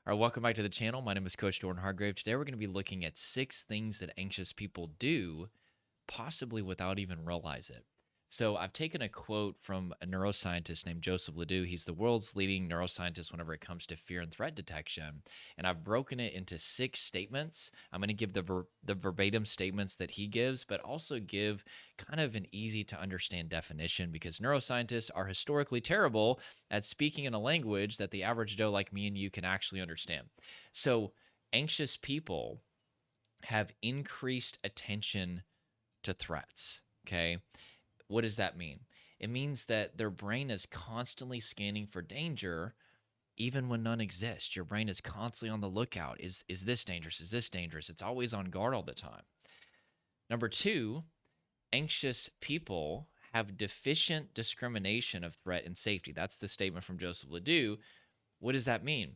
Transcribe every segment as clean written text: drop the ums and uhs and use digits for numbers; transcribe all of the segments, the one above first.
All right, welcome back to the channel. My name is Coach Jordan Hardgrave. Today we're going to be looking at 6 things that anxious people do, possibly without even realize it. So I've taken a quote from a neuroscientist named Joseph Ledoux. He's the world's leading neuroscientist whenever it comes to fear and threat detection. And I've broken it into 6 statements. I'm going to give the verbatim statements that he gives, but also give kind of an easy to understand definition because neuroscientists are historically terrible at speaking in a language that the average Joe like me and you can actually understand. So anxious people have increased attention to threats. Okay. What does that mean? It means that their brain is constantly scanning for danger, even when none exists. Your brain is constantly on the lookout. Is this dangerous? Is this dangerous? It's always on guard all the time. Number two, anxious people have deficient discrimination of threat and safety. That's the statement from Joseph Ledoux. What does that mean?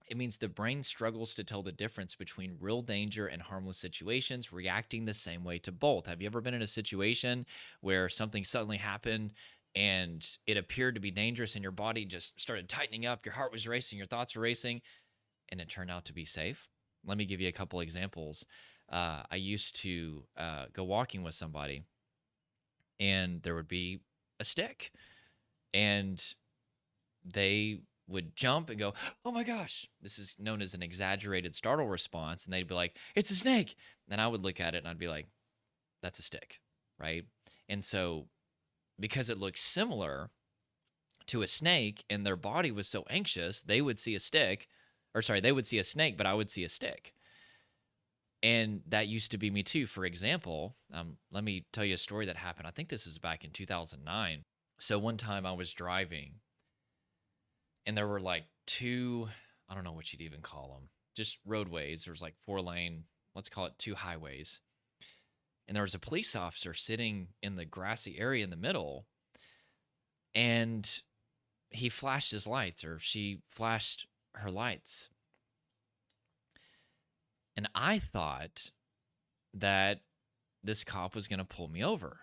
It means the brain struggles to tell the difference between real danger and harmless situations, reacting the same way to both. Have you ever been in a situation where something suddenly happened and it appeared to be dangerous and your body just started tightening up, your heart was racing, your thoughts were racing, and it turned out to be safe? Let me give you a couple examples. I used to go walking with somebody, and there would be a stick, and they would jump and go, "Oh my gosh." This is known as an exaggerated startle response. And they'd be like, "It's a snake." And I would look at it and I'd be like, "That's a stick." Right. And so, because it looks similar to a snake and their body was so anxious, they would see a stick, or sorry, they would see a snake, but I would see a stick. And that used to be me too. For example, let me tell you a story that happened. I think this was back in 2009. So one time I was driving, and there were like two, I don't know what you'd even call them, just roadways. There was like 4 lane, let's call it 2 highways. And there was a police officer sitting in the grassy area in the middle, and he flashed his lights, or she flashed her lights. And I thought that this cop was going to pull me over.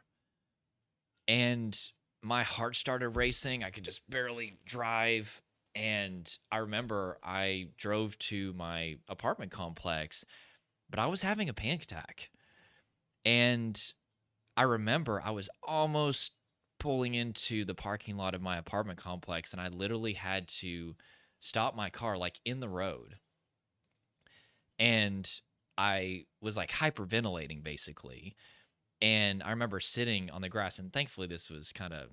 And my heart started racing. I could just barely drive. And I remember I drove to my apartment complex, but I was having a panic attack. And I remember I was almost pulling into the parking lot of my apartment complex, and I literally had to stop my car like in the road. And I was like hyperventilating basically. And I remember sitting on the grass, and thankfully this was kind of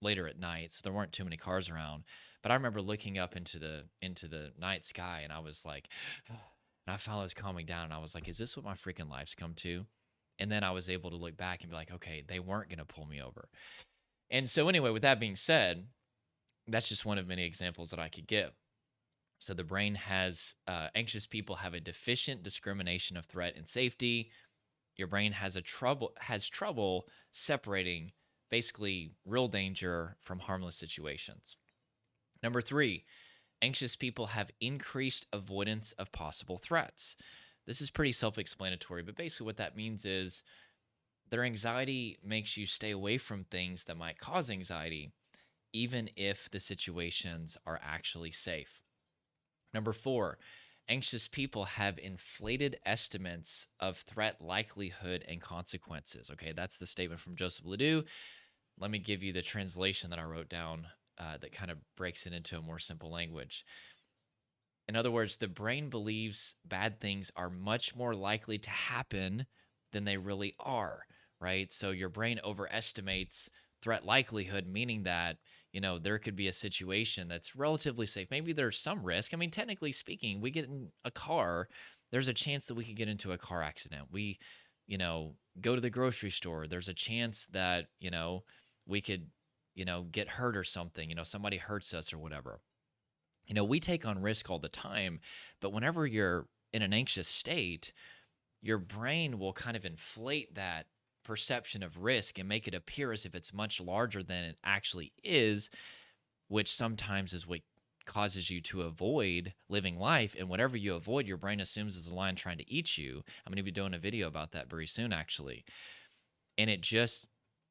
later at night, so there weren't too many cars around. But I remember looking up into the night sky, and I was like, and I finally was calming down, and I was like, is this what my freaking life's come to? And then I was able to look back and be like, okay, they weren't going to pull me over. And so anyway, with that being said, that's just one of many examples that I could give. So the brain has anxious people have a deficient discrimination of threat and safety. Your brain has trouble separating basically real danger from harmless situations. Number 3, anxious people have increased avoidance of possible threats. This is pretty self-explanatory, but basically what that means is their anxiety makes you stay away from things that might cause anxiety, even if the situations are actually safe. Number 4, anxious people have inflated estimates of threat likelihood and consequences. Okay, that's the statement from Joseph Ledoux. Let me give you the translation that I wrote down that kind of breaks it into a more simple language. In other words, the brain believes bad things are much more likely to happen than they really are, right? So your brain overestimates threat likelihood, meaning that, there could be a situation that's relatively safe. Maybe there's some risk. I mean, technically speaking, we get in a car, there's a chance that we could get into a car accident. We, go to the grocery store, there's a chance that, we could, get hurt or something, somebody hurts us or whatever. We take on risk all the time, but whenever you're in an anxious state, your brain will kind of inflate that perception of risk and make it appear as if it's much larger than it actually is, which sometimes is what causes you to avoid living life. And whatever you avoid, your brain assumes is a lion trying to eat you. I'm going to be doing a video about that very soon, actually. And it just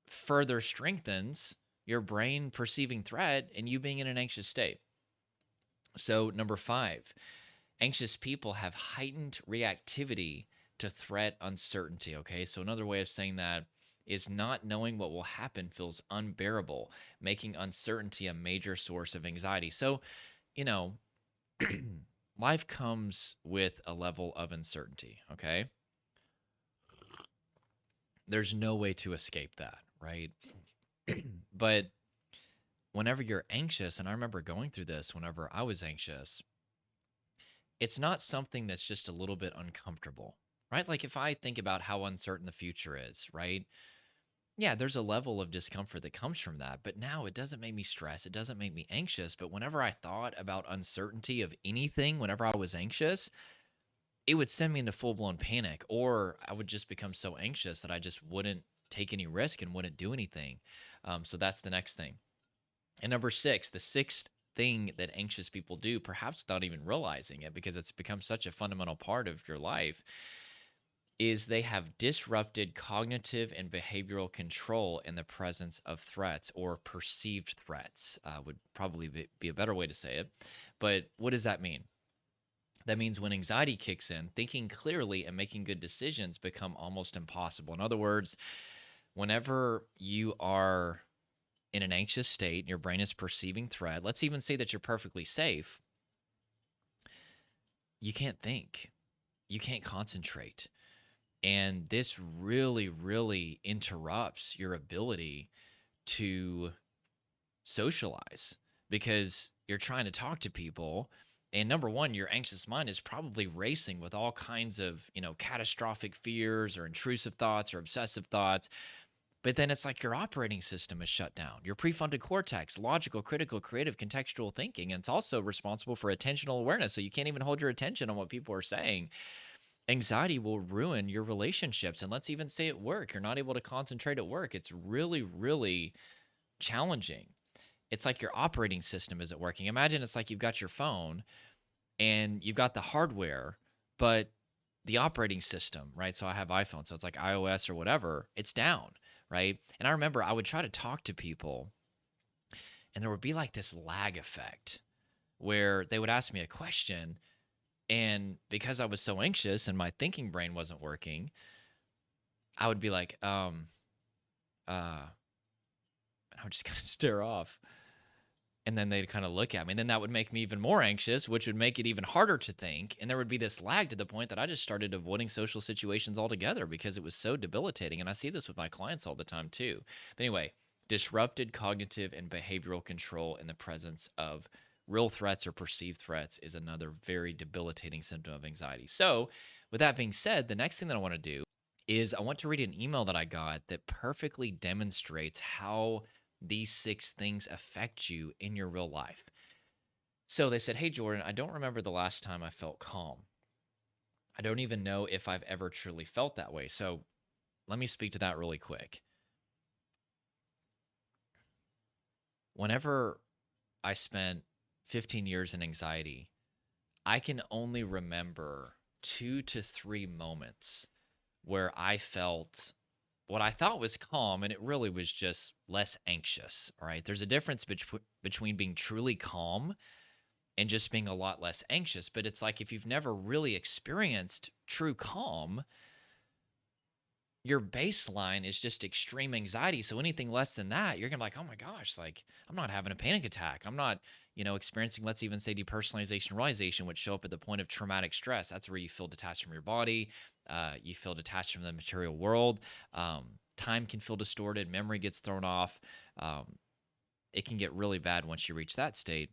further strengthens your brain perceiving threat and you being in an anxious state. So, number 5, anxious people have heightened reactivity to threat uncertainty. Okay. So, another way of saying that is not knowing what will happen feels unbearable, making uncertainty a major source of anxiety. So, you know, life comes with a level of uncertainty. Okay. There's no way to escape that. Right. But whenever you're anxious, and I remember going through this whenever I was anxious, it's not something that's just a little bit uncomfortable, right? Like if I think about how uncertain the future is, right? Yeah, there's a level of discomfort that comes from that. But now it doesn't make me stress. It doesn't make me anxious. But whenever I thought about uncertainty of anything, whenever I was anxious, it would send me into full blown panic, or I would just become so anxious that I just wouldn't take any risk and wouldn't do anything. So that's the next thing. And number 6, the sixth thing that anxious people do, perhaps without even realizing it, because it's become such a fundamental part of your life, is they have disrupted cognitive and behavioral control in the presence of threats or perceived threats, would probably be a better way to say it. But what does that mean? That means when anxiety kicks in, thinking clearly and making good decisions become almost impossible. In other words, whenever you are in an anxious state and your brain is perceiving threat, let's even say that you're perfectly safe, you can't think, you can't concentrate. And this really, really interrupts your ability to socialize because you're trying to talk to people. And number one, your anxious mind is probably racing with all kinds of, catastrophic fears or intrusive thoughts or obsessive thoughts. But then it's like your operating system is shut down. Your prefrontal cortex, logical, critical, creative, contextual thinking, and it's also responsible for attentional awareness. So you can't even hold your attention on what people are saying. Anxiety will ruin your relationships. And let's even say at work, you're not able to concentrate at work. It's really, really challenging. It's like your operating system isn't working. Imagine it's like you've got your phone and you've got the hardware, but the operating system, right? So I have iPhone, so it's like iOS or whatever, it's down, right? And I remember I would try to talk to people and there would be like this lag effect where they would ask me a question. And because I was so anxious and my thinking brain wasn't working, I would be like, and I would just kind of stare off. And then they'd kind of look at me. And then that would make me even more anxious, which would make it even harder to think. And there would be this lag to the point that I just started avoiding social situations altogether because it was so debilitating. And I see this with my clients all the time too. But anyway, disrupted cognitive and behavioral control in the presence of real threats or perceived threats is another very debilitating symptom of anxiety. So, with that being said, the next thing that I want to do is I want to read an email that I got that perfectly demonstrates how these 6 things affect you in your real life. So they said, "Hey, Jordan, I don't remember the last time I felt calm. I don't even know if I've ever truly felt that way." So let me speak to that really quick. Whenever I spent 15 years in anxiety, I can only remember 2 to 3 moments where I felt what I thought was calm, and it really was just less anxious. All right. There's a difference between being truly calm and just being a lot less anxious. But it's like if you've never really experienced true calm, your baseline is just extreme anxiety. So anything less than that, you're gonna be like, oh my gosh, like I'm not having a panic attack. I'm not, experiencing, let's even say depersonalization, realization, which show up at the point of traumatic stress. That's where you feel detached from your body. You feel detached from the material world. Time can feel distorted. Memory gets thrown off. It can get really bad once you reach that state,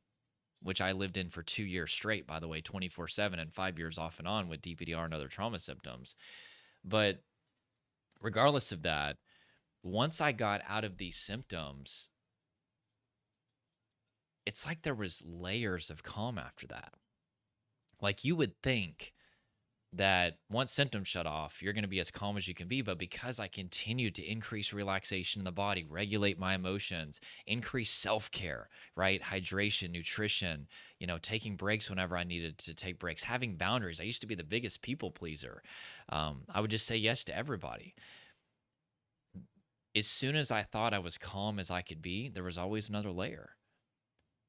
which I lived in for 2 years straight, by the way, 24/7 and 5 years off and on with DPDR and other trauma symptoms. But regardless of that, once I got out of these symptoms, it's like there was layers of calm after that. Like you would think that once symptoms shut off, you're going to be as calm as you can be. But because I continued to increase relaxation in the body, regulate my emotions, increase self care, right? Hydration, nutrition, taking breaks whenever I needed to take breaks, having boundaries. I used to be the biggest people pleaser. I would just say yes to everybody. As soon as I thought I was calm as I could be, there was always another layer.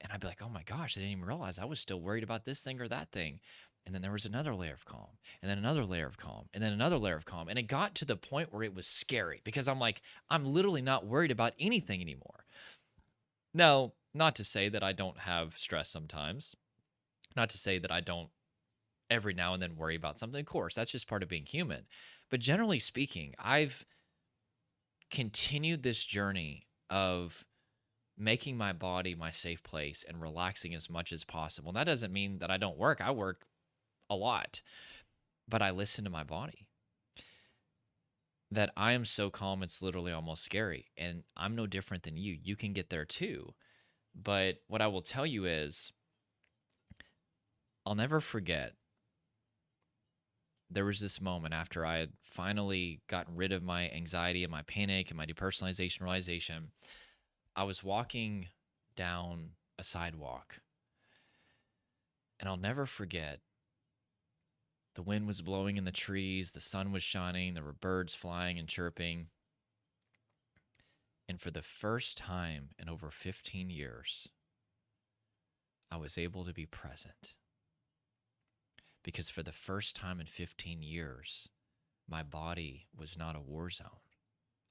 And I'd be like, oh my gosh, I didn't even realize I was still worried about this thing or that thing. And then there was another layer of calm, and then another layer of calm, and then another layer of calm. And it got to the point where it was scary because I'm like, I'm literally not worried about anything anymore. Now, not to say that I don't have stress sometimes, not to say that I don't every now and then worry about something. Of course, that's just part of being human. But generally speaking, I've continued this journey of making my body my safe place and relaxing as much as possible. And that doesn't mean that I don't work. I work a lot, but I listen to my body. That I am so calm, it's literally almost scary. And I'm no different than you. You can get there too. But what I will tell you is, I'll never forget there was this moment after I had finally gotten rid of my anxiety and my panic and my depersonalization realization. I was walking down a sidewalk, and I'll never forget, the wind was blowing in the trees, the sun was shining, there were birds flying and chirping. And for the first time in over 15 years, I was able to be present. Because for the first time in 15 years, my body was not a war zone.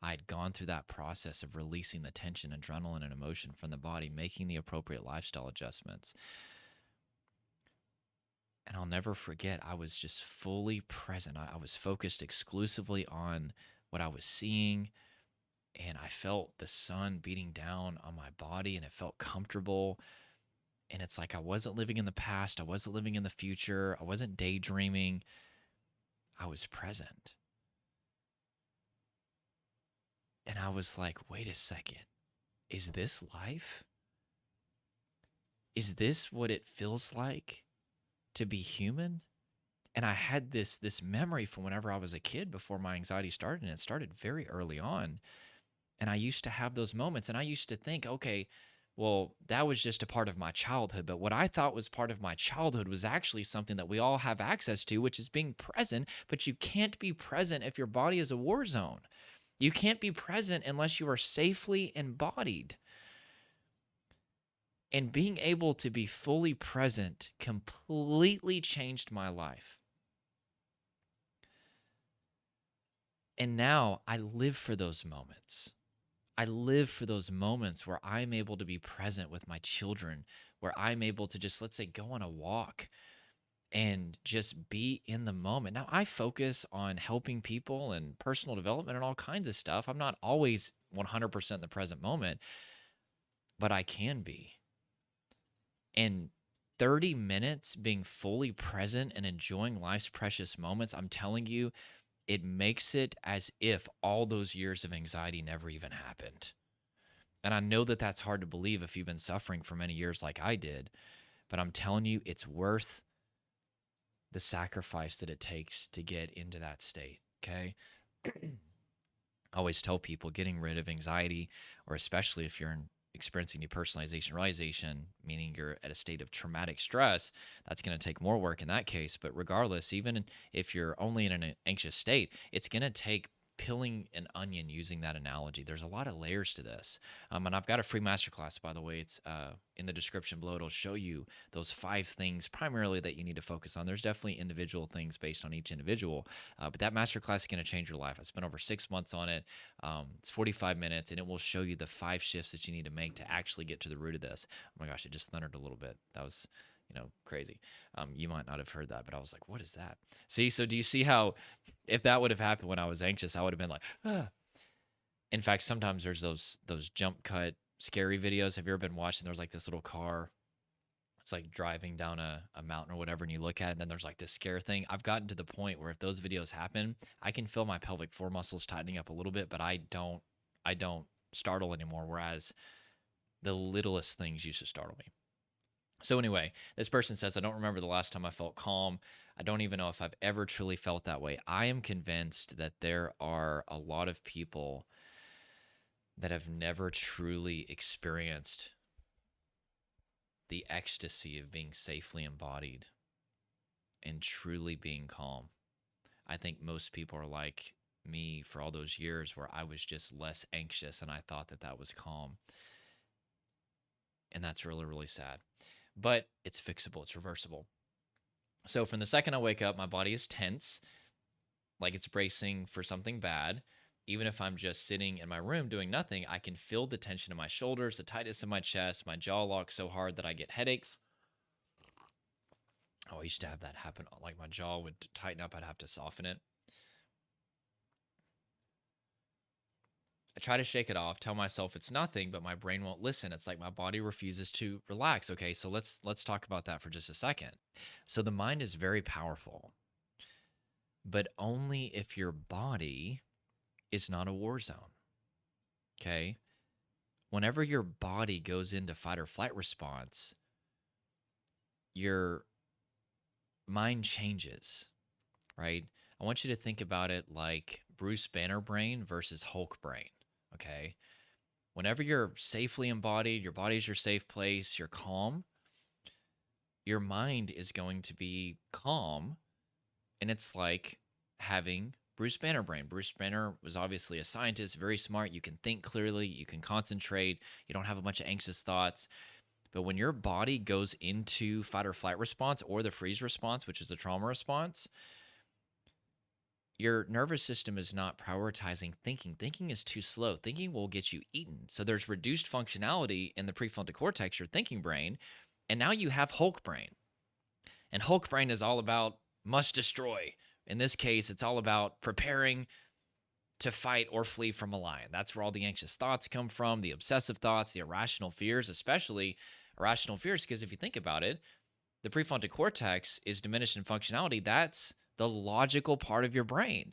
I had gone through that process of releasing the tension, adrenaline, and emotion from the body, making the appropriate lifestyle adjustments. And I'll never forget, I was just fully present. I was focused exclusively on what I was seeing, and I felt the sun beating down on my body, and it felt comfortable. And it's like I wasn't living in the past. I wasn't living in the future. I wasn't daydreaming. I was present. And I was like, wait a second. Is this life? Is this what it feels like to be human? And I had this memory from whenever I was a kid before my anxiety started, and it started very early on. And I used to have those moments, and I used to think, okay, well, that was just a part of my childhood. But what I thought was part of my childhood was actually something that we all have access to, which is being present. But you can't be present if your body is a war zone. You can't be present unless you are safely embodied. And being able to be fully present completely changed my life. And now I live for those moments. I live for those moments where I'm able to be present with my children, where I'm able to just, let's say, go on a walk and just be in the moment. Now, I focus on helping people and personal development and all kinds of stuff. I'm not always 100% in the present moment, but I can be. And 30 minutes being fully present and enjoying life's precious moments, I'm telling you, it makes it as if all those years of anxiety never even happened. And I know that that's hard to believe if you've been suffering for many years like I did, but I'm telling you, it's worth the sacrifice that it takes to get into that state, okay? I always tell people getting rid of anxiety, or especially if you're experiencing depersonalization realization, meaning you're at a state of traumatic stress, that's going to take more work in that case. But regardless, even if you're only in an anxious state, it's going to take peeling an onion, using that analogy. There's a lot of layers to this. And I've got a free masterclass, by the way. It's in the description below. It'll show you those 5 things primarily that you need to focus on. There's definitely individual things based on each individual, but that masterclass is going to change your life. I spent over 6 months on it. It's 45 minutes, and it will show you the 5 shifts that you need to make to actually get to the root of this. Oh my gosh, it just thundered a little bit. That was, crazy. You might not have heard that, but I was like, what is that? See, so do you see how, if that would have happened when I was anxious, I would have been like, ah. In fact, sometimes there's those jump cut scary videos. Have you ever been watching? There's like this little car. It's like driving down a mountain or whatever, and you look at it, and then there's like this scare thing. I've gotten to the point where if those videos happen, I can feel my pelvic floor muscles tightening up a little bit, but I don't startle anymore. Whereas the littlest things used to startle me. So anyway, this person says, I don't remember the last time I felt calm. I don't even know if I've ever truly felt that way. I am convinced that there are a lot of people that have never truly experienced the ecstasy of being safely embodied and truly being calm. I think most people are like me for all those years where I was just less anxious and I thought that that was calm. And that's really, really sad. But it's fixable, it's reversible. So from the second I wake up, my body is tense, like it's bracing for something bad. Even if I'm just sitting in my room doing nothing, I can feel the tension in my shoulders, the tightness in my chest, my jaw locks so hard that I get headaches. Oh, I used to have that happen. Like my jaw would tighten up, I'd have to soften it. I try to shake it off, tell myself it's nothing, but my brain won't listen. It's like my body refuses to relax. Okay, so let's talk about that for just a second. So the mind is very powerful, but only if your body is not a war zone. Okay? Whenever your body goes into fight or flight response, your mind changes, right? I want you to think about it like Bruce Banner brain versus Hulk brain. Okay? Whenever you're safely embodied, your body's your safe place, you're calm, your mind is going to be calm. And it's like having Bruce Banner brain. Bruce Banner was obviously a scientist, very smart. You can think clearly, you can concentrate, you don't have a bunch of anxious thoughts. But when your body goes into fight or flight response or the freeze response, which is the trauma response, your nervous system is not prioritizing thinking. Thinking is too slow. Thinking will get you eaten. So there's reduced functionality in the prefrontal cortex, your thinking brain. And now you have Hulk brain. And Hulk brain is all about must destroy. In this case, it's all about preparing to fight or flee from a lion. That's where all the anxious thoughts come from, the obsessive thoughts, the irrational fears, especially irrational fears, because if you think about it, the prefrontal cortex is diminished in functionality. That's the logical part of your brain.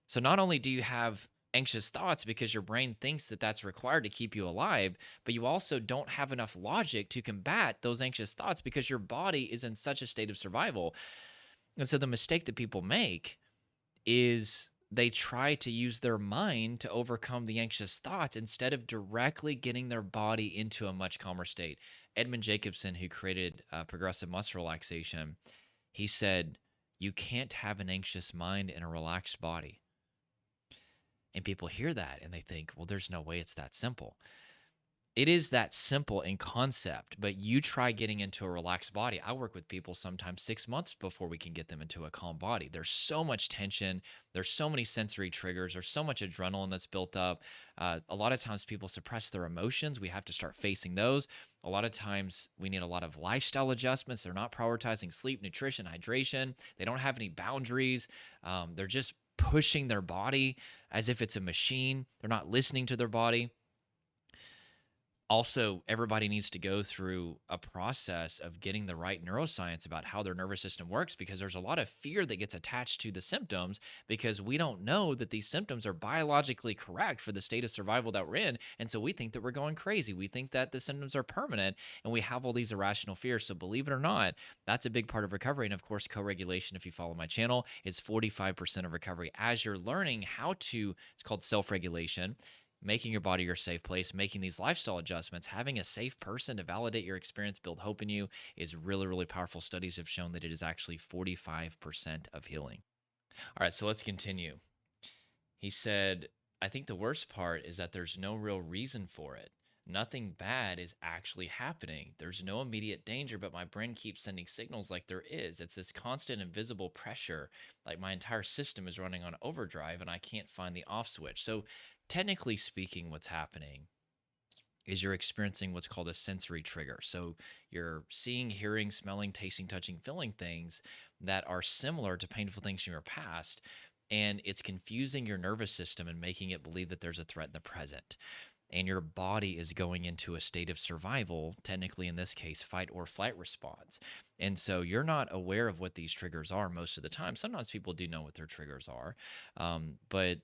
So not only do you have anxious thoughts because your brain thinks that that's required to keep you alive, but you also don't have enough logic to combat those anxious thoughts because your body is in such a state of survival. And so the mistake that people make is they try to use their mind to overcome the anxious thoughts instead of directly getting their body into a much calmer state. Edmund Jacobson, who created progressive muscle relaxation, he said, you can't have an anxious mind and a relaxed body. And people hear that and they think, well, there's no way it's that simple. It is that simple in concept, but you try getting into a relaxed body. I work with people sometimes 6 months before we can get them into a calm body. There's so much tension. There's so many sensory triggers. There's so much adrenaline that's built up. A lot of times people suppress their emotions. We have to start facing those. A lot of times we need a lot of lifestyle adjustments. They're not prioritizing sleep, nutrition, hydration. They don't have any boundaries. They're just pushing their body as if it's a machine. They're not listening to their body. Also, everybody needs to go through a process of getting the right neuroscience about how their nervous system works, because there's a lot of fear that gets attached to the symptoms because we don't know that these symptoms are biologically correct for the state of survival that we're in. And so we think that we're going crazy. We think that the symptoms are permanent and we have all these irrational fears. So believe it or not, that's a big part of recovery. And of course, co-regulation, if you follow my channel, is 45% of recovery. As you're learning how to, it's called self-regulation, making your body your safe place, making these lifestyle adjustments, having a safe person to validate your experience, build hope in you is really, really powerful. Studies have shown that it is actually 45% of healing. All right, so let's continue. He said, I think the worst part is that there's no real reason for it. Nothing bad is actually happening. There's no immediate danger, but my brain keeps sending signals like there is. It's this constant invisible pressure, like my entire system is running on overdrive and I can't find the off switch. So, technically speaking, what's happening is you're experiencing what's called a sensory trigger. So, you're seeing, hearing, smelling, tasting, touching, feeling things that are similar to painful things from your past. And it's confusing your nervous system and making it believe that there's a threat in the present, and your body is going into a state of survival, technically in this case, fight or flight response. And so you're not aware of what these triggers are most of the time. Sometimes people do know what their triggers are, but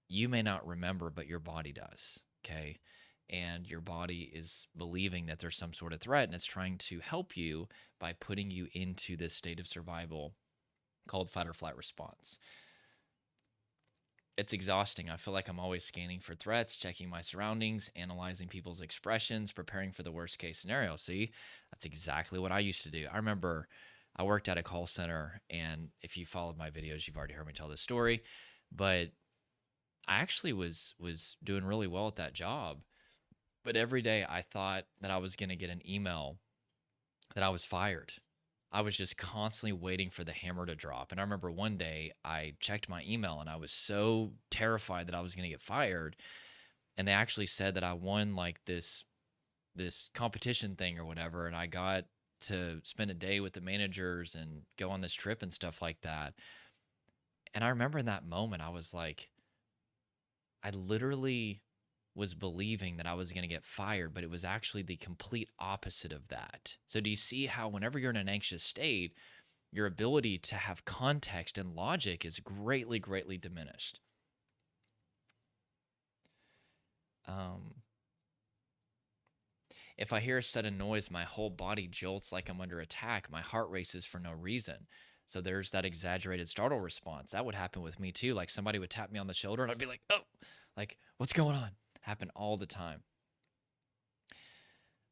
you may not remember, but your body does. Okay. And your body is believing that there's some sort of threat, and it's trying to help you by putting you into this state of survival called fight or flight response. It's exhausting. I feel like I'm always scanning for threats, checking my surroundings, analyzing people's expressions, preparing for the worst case scenario. See, that's exactly what I used to do. I remember I worked at a call center, and if you followed my videos, you've already heard me tell this story, but I actually was doing really well at that job. But every day I thought that I was going to get an email that I was fired. I was just constantly waiting for the hammer to drop. And I remember one day I checked my email and I was so terrified that I was going to get fired. And they actually said that I won like this competition thing or whatever, and I got to spend a day with the managers and go on this trip and stuff like that. And I remember in that moment I was like, I literally was believing that I was going to get fired, but it was actually the complete opposite of that. So do you see how whenever you're in an anxious state, your ability to have context and logic is greatly, greatly diminished? Um, if I hear a sudden noise, my whole body jolts like I'm under attack. My heart races for no reason. So there's that exaggerated startle response. That would happen with me too. Like somebody would tap me on the shoulder and I'd be like, oh, like what's going on? Happen all the time.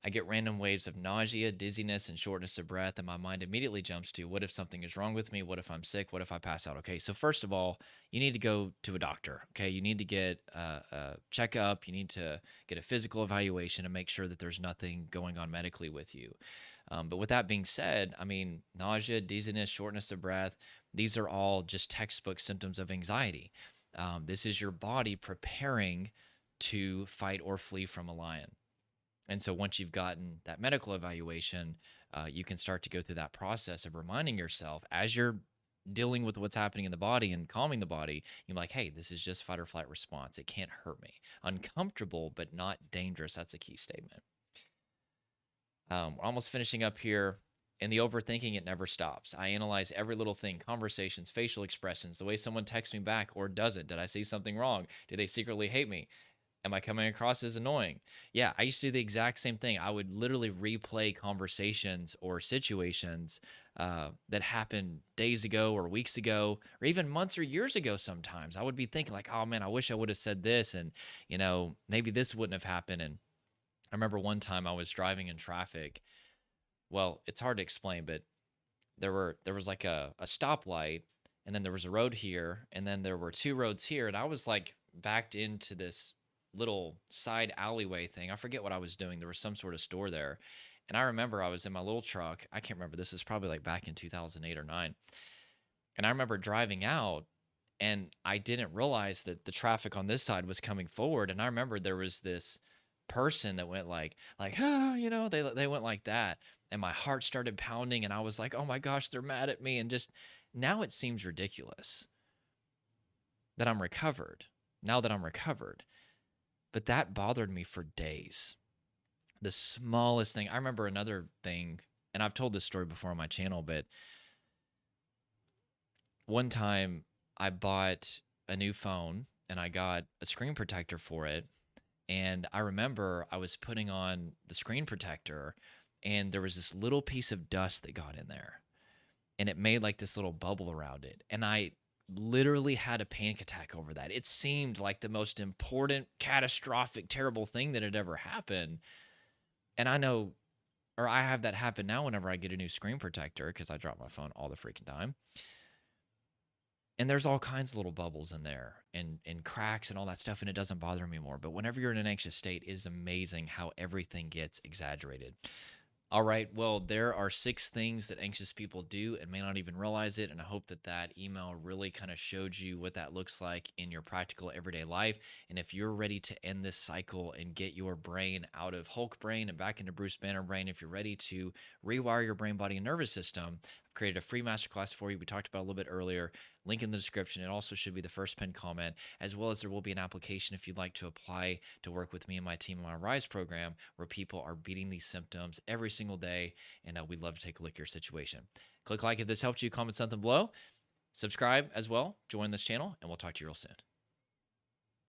I get random waves of nausea, dizziness, and shortness of breath, and my mind immediately jumps to what if something is wrong with me? What if I'm sick? What if I pass out? Okay, so first of all, you need to go to a doctor. Okay, you need to get a checkup. You need to get a physical evaluation and make sure that there's nothing going on medically with you. But with that being said, I mean, nausea, dizziness, shortness of breath, these are all just textbook symptoms of anxiety. This is your body preparing to fight or flee from a lion. And so once you've gotten that medical evaluation, you can start to go through that process of reminding yourself as you're dealing with what's happening in the body and calming the body. You're like, hey, this is just fight or flight response. It can't hurt me. Uncomfortable, but not dangerous. That's a key statement. We're almost finishing up here. In the overthinking, it never stops. I analyze every little thing, conversations, facial expressions, the way someone texts me back or doesn't. Did I say something wrong? Do they secretly hate me? Am I coming across as annoying? Yeah, I used to do the exact same thing. I would literally replay conversations or situations that happened days ago or weeks ago or even months or years ago sometimes. I would be thinking like, oh man, I wish I would have said this and, maybe this wouldn't have happened. And I remember one time I was driving in traffic. Well, it's hard to explain, but there was like a stoplight and then there was a road here and then there were two roads here and I was like backed into this little side alleyway thing. I forget what I was doing. There was some sort of store there. And I remember I was in my little truck. I can't remember. This is probably like back in 2008 or 9. And I remember driving out and I didn't realize that the traffic on this side was coming forward. And I remember there was this person that went like, ah, they went like that. And my heart started pounding and I was like, oh my gosh, they're mad at me. And just now it seems ridiculous that I'm recovered. Now that I'm recovered. But that bothered me for days. The smallest thing. I remember another thing, and I've told this story before on my channel, but one time I bought a new phone and I got a screen protector for it. And I remember I was putting on the screen protector and there was this little piece of dust that got in there and it made like this little bubble around it. And I literally had a panic attack over that. It seemed like the most important, catastrophic, terrible thing that had ever happened. And I know, or I have that happen now whenever I get a new screen protector because I drop my phone all the freaking time. And there's all kinds of little bubbles in there and cracks and all that stuff, and it doesn't bother me more. But whenever you're in an anxious state, it is amazing how everything gets exaggerated. All right. Well, there are 6 things that anxious people do and may not even realize it. And I hope that that email really kind of showed you what that looks like in your practical everyday life. And if you're ready to end this cycle and get your brain out of Hulk brain and back into Bruce Banner brain, if you're ready to rewire your brain, body, and nervous system, I've created a free masterclass for you. We talked about it a little bit earlier. Link in the description. It also should be the first pinned comment, as well as there will be an application if you'd like to apply to work with me and my team in my Rise program, where people are beating these symptoms every single day. And we'd love to take a look at your situation. Click like if this helped you, comment something below, subscribe as well, join this channel, and we'll talk to you real soon.